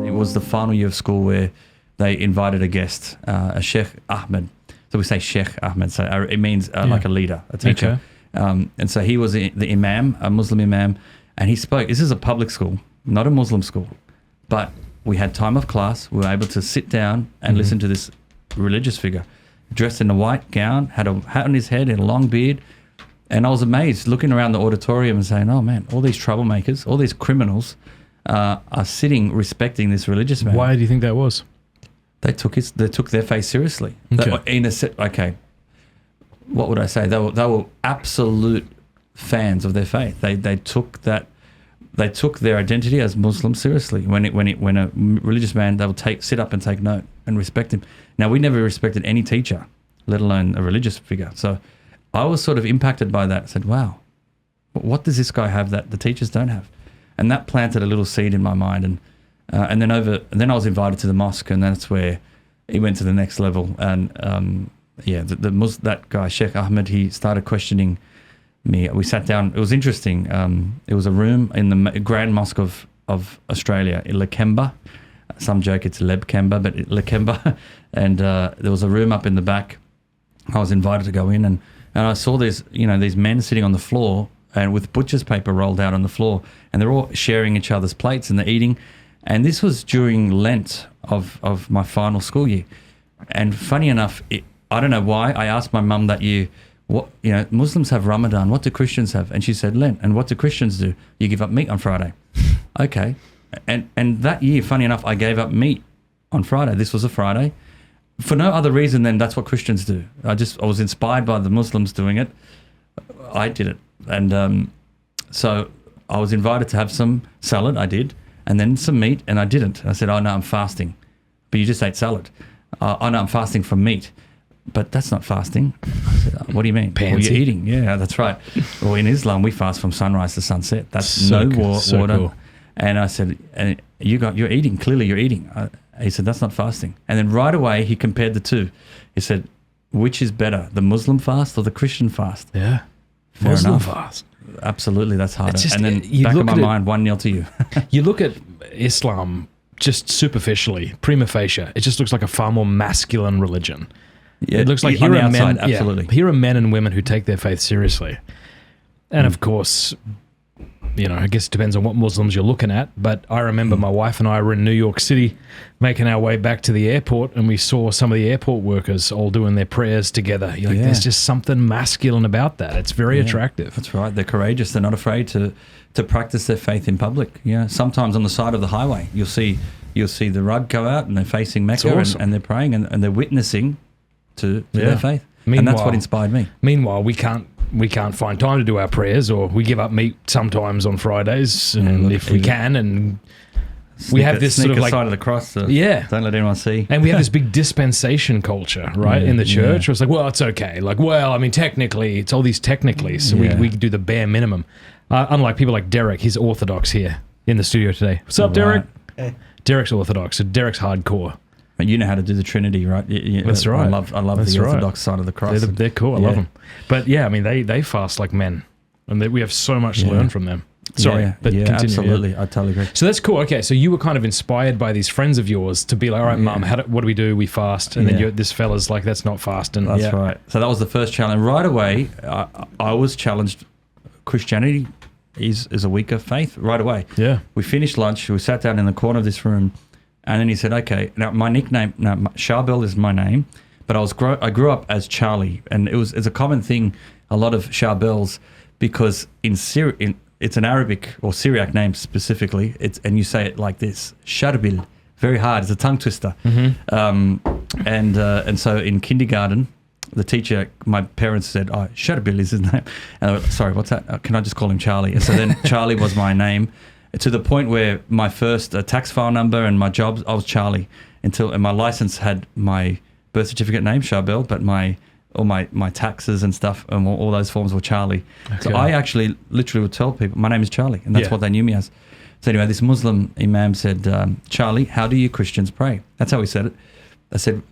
It was the final year of school where they invited a guest, a Sheikh Ahmed. So we say Sheikh Ahmed, so it means like a leader, a teacher. Okay. And so he was the Imam, a Muslim Imam, and he spoke. This is a public school, not a Muslim school, but we had time of class. We were able to sit down and listen to this religious figure, dressed in a white gown, had a hat on his head and a long beard. And I was amazed looking around the auditorium and saying, oh man, all these troublemakers, all these criminals are sitting respecting this religious man. Why do you think that was? They took their faith seriously. Okay. What would I say? They were absolute fans of their faith. They took their identity as Muslim seriously. When a religious man, they will sit up and take note and respect him. Now, we never respected any teacher, let alone a religious figure. So I was sort of impacted by that. I said, wow, what does this guy have that the teachers don't have? And that planted a little seed in my mind. And then I was invited to the mosque, and that's where it went to the next level. And that guy, Sheikh Ahmed, he started questioning me. We sat down. It was interesting. It was a room in the Grand Mosque of Australia in Lakemba. Some joke it's Lebkemba, but Lakemba. And there was a room up in the back. I was invited to go in, and I saw these men sitting on the floor and with butcher's paper rolled out on the floor, and they're all sharing each other's plates and they're eating. And this was during Lent of my final school year. And funny enough, I don't know why, I asked my mum that year, Muslims have Ramadan, what do Christians have? And she said Lent. And what do Christians do? You give up meat on Friday. Okay. And that year, funny enough, I gave up meat on Friday. This was a Friday. For no other reason than that's what Christians do. I was inspired by the Muslims doing it. I did it. And so I was invited to have some salad. I did. And then some meat, and I didn't. I said, oh, no, I'm fasting. But you just ate salad. Oh, no, I'm fasting from meat. But that's not fasting. I said, what do you mean? Pansy. Well, you're eating. Yeah, that's right. Well, in Islam, we fast from sunrise to sunset. That's so water. Cool. And I said, you're eating. Clearly, you're eating. He said, that's not fasting. And then right away, he compared the two. He said, which is better, the Muslim fast or the Christian fast? Yeah. Fair Muslim enough. fast. Absolutely, that's harder. Just, and then back of my mind, 1-0 to you. You look at Islam just superficially, prima facie, it just looks like a far more masculine religion. Yeah, it looks like here are men, absolutely. Here are men and women who take their faith seriously. And of course, I guess it depends on what Muslims you're looking at. But I remember my wife and I were in New York City making our way back to the airport, and we saw some of the airport workers all doing their prayers together. You're like, there's just something masculine about that. It's very attractive. That's right. They're courageous. They're not afraid to practice their faith in public. Sometimes on the side of the highway, you'll see the rug go out and they're facing Mecca and they're praying and they're witnessing to their faith. And that's what inspired me. Meanwhile, we can't find time to do our prayers, or we give up meat sometimes on Fridays, and if we can, and we have this sort of like side of the cross. Don't let anyone see. And we have this big dispensation culture, right, in the church. Where it's like, well, it's okay. Like, well, I mean, technically, it's all these technically, so we do the bare minimum. Unlike people like Derek, he's Orthodox here in the studio today. What's up, Derek? Hey. Derek's Orthodox, so Derek's hardcore. You know how to do the Trinity, right? That's right. I love the Orthodox side of the cross. They're cool. I love them. But I mean, they fast like men, and we have so much to learn from them. Sorry, but continue. Absolutely. I totally agree. So that's cool. Okay, so you were kind of inspired by these friends of yours to be like, all right, Mum, what do we do? We fast. And then this fella's like, that's not fasting. That's right. So that was the first challenge. Right away, I was challenged. Christianity is a weaker faith right away. Yeah. We finished lunch. We sat down in the corner of this room. And then he said, okay, now my nickname, Charbel is my name, but I grew up as Charlie. And it's a common thing, a lot of Charbels, because it's an Arabic or Syriac name specifically, and you say it like this, Charbel, very hard, it's a tongue twister. Mm-hmm. And so in kindergarten, the teacher, my parents said, oh, Charbel is his name. And I went, sorry, what's that? Can I just call him Charlie? And so then Charlie was my name. To the point where my first tax file number and my job, I was Charlie, and my license had my birth certificate name, Charbel, but all my taxes and stuff and all those forms were Charlie. Okay. So I actually literally would tell people, my name is Charlie, and that's what they knew me as. So anyway, this Muslim Imam said, Charlie, how do you Christians pray? That's how he said it.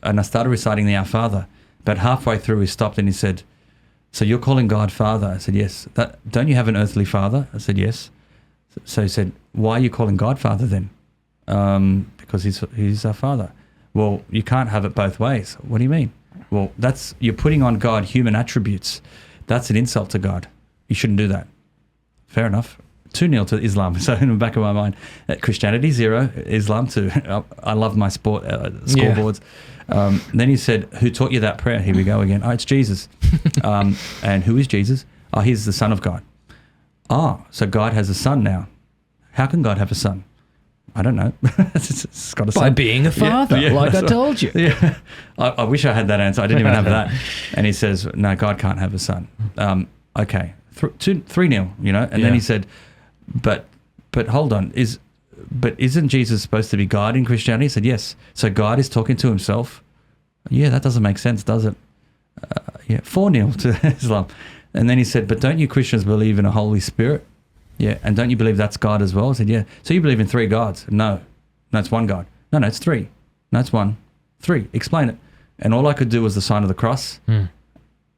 And I started reciting the Our Father. But halfway through, he stopped and he said, so you're calling God Father? I said, yes. Don't you have an earthly father? I said, yes. So he said, why are you calling God Father then? Because he's our Father. Well, you can't have it both ways. What do you mean? Well, you're putting on God human attributes. That's an insult to God. You shouldn't do that. Fair enough. 2-0 to Islam. So in the back of my mind, Christianity 0, Islam 2. I love my scoreboards. Then he said, who taught you that prayer? Here we go again. Oh, it's Jesus. And who is Jesus? Oh, he's the Son of God. Oh, so God has a son now. How can God have a son? I don't know. It's got a son. By being a father, like I told you. Yeah. I wish I had that answer. I didn't even have that. And he says, no, God can't have a son. Okay. 3-0, you know? And then he said, but hold on. Isn't Jesus supposed to be God in Christianity? He said, yes. So God is talking to himself. Yeah, that doesn't make sense, does it? 4-0 to Islam. And then he said, but don't you Christians believe in a Holy Spirit? Yeah. And don't you believe that's God as well? I said, yeah. So you believe in 3 gods? No, it's one God. No, it's 3. No, it's 1. 3. Explain it. And all I could do was the sign of the cross. And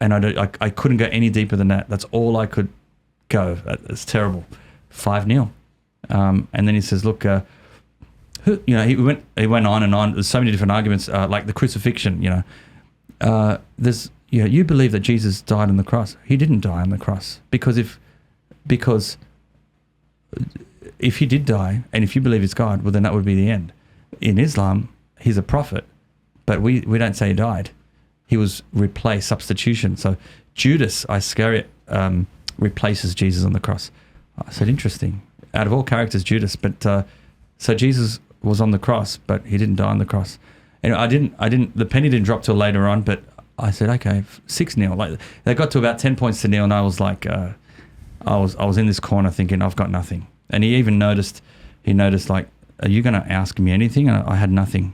I couldn't go any deeper than that. That's all I could go. It's terrible. 5-0. And then he says, look, he went on and on. There's so many different arguments, like the crucifixion, you believe that Jesus died on the cross. He didn't die on the cross because if he did die, and if you believe it's God, well, then that would be the end. In Islam, he's a prophet, but we don't say he died. He was replaced, substitution. So Judas Iscariot replaces Jesus on the cross. I said, interesting. Out of all characters, Judas, but so Jesus was on the cross, but he didn't die on the cross. And I didn't. The penny didn't drop till later on, but I said, okay, 6-0. Like they got to about 10 points to 0, and I was like, I was in this corner thinking, I've got nothing. And he even noticed. He noticed, like, are you going to ask me anything? And I had nothing.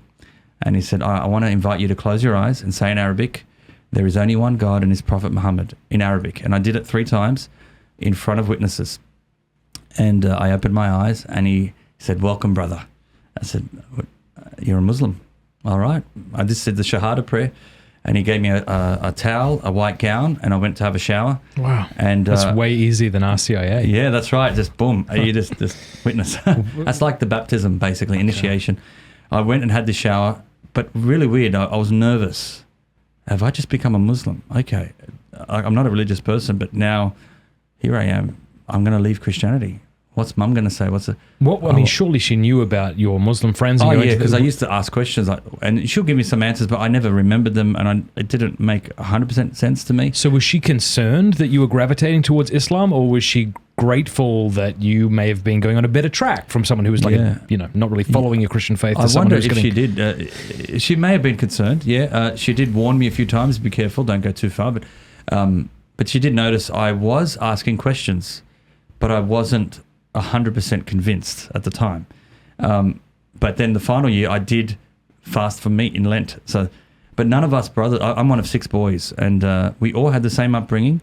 And he said, I want to invite you to close your eyes and say in Arabic, there is only one God and his prophet Muhammad, in Arabic. And I did it 3 times in front of witnesses. And I opened my eyes, and he said, welcome, brother. I said, you're a Muslim. All right. I just said the Shahada prayer, and he gave me a towel, a white gown, and I went to have a shower. Wow. And that's way easier than RCIA. Yeah, that's right. Just boom. You just witness. That's like the baptism, basically, initiation. I went and had the shower, but really weird. I was nervous. Have I just become a Muslim? Okay. I'm not a religious person, but now here I am. I'm going to leave Christianity. What's Mum going to say? I mean, surely she knew about your Muslim friends. And because I used to ask questions, and she'll give me some answers, but I never remembered them, and it didn't make 100% sense to me. So was she concerned that you were gravitating towards Islam, or was she grateful that you may have been going on a better track from someone who was not really following your Christian faith? I wonder if she did. She may have been concerned. Yeah, she did warn me a few times. Be careful, don't go too far. But she did notice I was asking questions, but I wasn't 100% convinced at the time. But then the final year, I did fast from meat in Lent. But none of us brothers, I'm one of 6 boys, and we all had the same upbringing,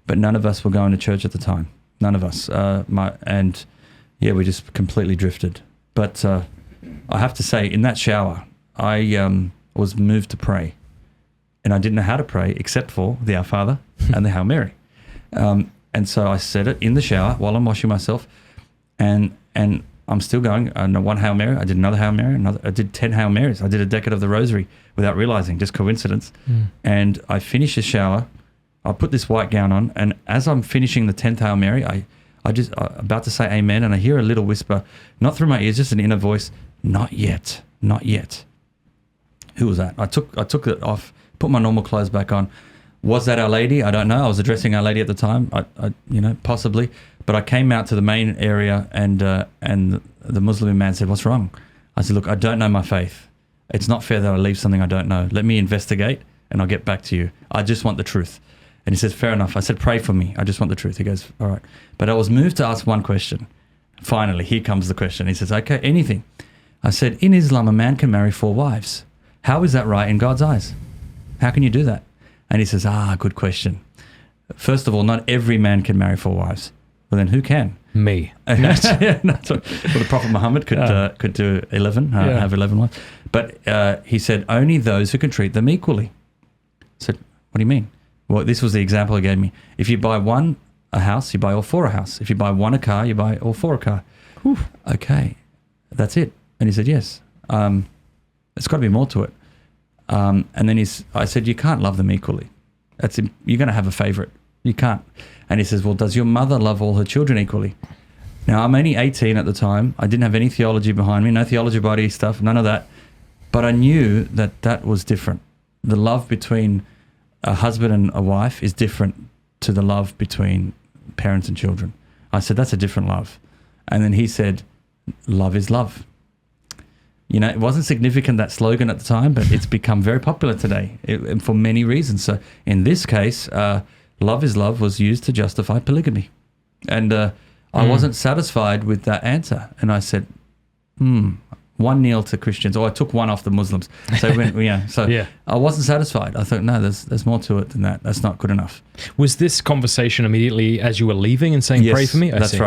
but none of us were going to church at the time. None of us. We just completely drifted. But I have to say, in that shower, I was moved to pray. And I didn't know how to pray except for the Our Father and the Hail Mary. And so I said it in the shower while I'm washing myself. And I'm still going. One Hail Mary. I did another Hail Mary. I did 10 Hail Marys. I did a decade of the Rosary without realizing, just coincidence. And I finished the shower. I put this white gown on, and as I'm finishing the 10th Hail Mary, I just about to say Amen, and I hear a little whisper, not through my ears, just an inner voice, not yet, not yet. Who was that? I took it off, put my normal clothes back on. Was that Our Lady? I don't know. I was addressing Our Lady at the time. I possibly. But I came out to the main area, and the Muslim man said, "What's wrong?" I said, "Look, I don't know my faith. It's not fair that I leave something I don't know. Let me investigate, and I'll get back to you. I just want the truth." And he says, "Fair enough." I said, "Pray for me. I just want the truth." He goes, "All right." But I was moved to ask one question. Finally, here comes the question. He says, "Okay, anything." I said, "In Islam, a man can marry 4 wives. How is that right in God's eyes? How can you do that?" And he says, good question. First of all, not every man can marry 4 wives. Well, then who can? Me. Well, the Prophet Muhammad could do 11, have 11 wives. But he said, only those who can treat them equally. I said, what do you mean? Well, this was the example he gave me. If you buy one a house, you buy all four a house. If you buy one a car, you buy all four a car. Whew. Okay, that's it. And he said, yes. There's got to be more to it. And then I said, you can't love them equally. You're going to have a favorite. You can't. And he says, well, does your mother love all her children equally? Now, I'm only 18 at the time. I didn't have any theology behind me, no theology body stuff, none of that. But I knew that was different. The love between a husband and a wife is different to the love between parents and children. I said, that's a different love. And then he said, love is love. You know, it wasn't significant, that slogan at the time, but it's become very popular today for many reasons. So in this case, love is love was used to justify polygamy. And I wasn't satisfied with that answer. And I said, 1-0 to Christians, or I took one off the Muslims. So I wasn't satisfied. I thought, no, there's more to it than that. That's not good enough. Was this conversation immediately as you were leaving and saying, pray for me? That's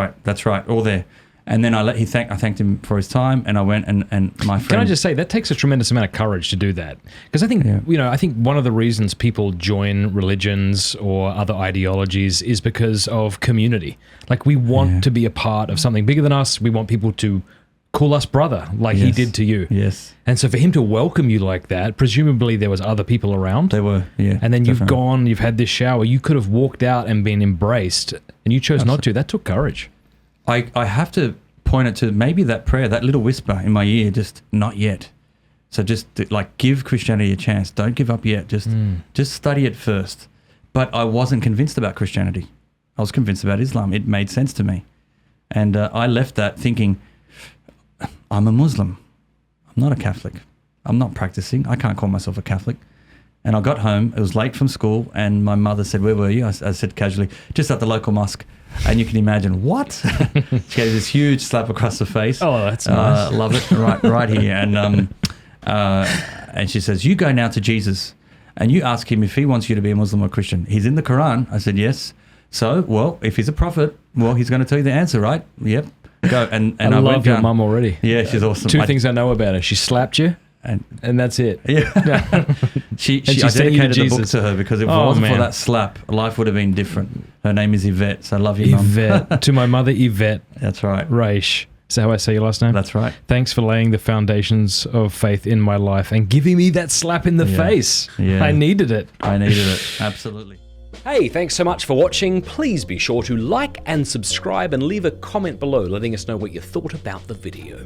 right. All there. And then I thanked him for his time, and I went and my friend. Can I just say that takes a tremendous amount of courage to do that? Because I think I think one of the reasons people join religions or other ideologies is because of community. Like, we want to be a part of something bigger than us. We want people to call us brother, like he did to you. Yes. And so for him to welcome you like that, presumably there was other people around. There were, yeah. And then you've gone, you've had this shower. You could have walked out and been embraced, and you chose not to. That took courage. I have to point it to maybe that prayer, that little whisper in my ear, just not yet. So just like, give Christianity a chance. Don't give up yet. Just study it first. But I wasn't convinced about Christianity. I was convinced about Islam. It made sense to me. And I left that thinking, I'm a Muslim. I'm not a Catholic. I'm not practicing. I can't call myself a Catholic. And I got home. It was late from school, and my mother said, where were you? I said casually, just at the local mosque. And you can imagine, what? She gave this huge slap across the face. Oh, that's nice. Love it. Right here. And she says, you go now to Jesus and you ask him if he wants you to be a Muslim or Christian. He's in the Quran. I said, yes. So, well, if he's a prophet, well, he's going to tell you the answer, right? Yep. Go. And I love went your down. mum already. Yeah, she's awesome. Two things I know about her. She slapped you. And that's it. Yeah. she I dedicated the book to her, because if it wasn't for that slap, life would have been different. Her name is Yvette, so I love you, Mum. Yvette. To my mother, Yvette. That's right. Raish. Is that how I say your last name? That's right. Thanks for laying the foundations of faith in my life and giving me that slap in the face. Yeah. I needed it. Absolutely. Hey, thanks so much for watching. Please be sure to like and subscribe and leave a comment below letting us know what you thought about the video.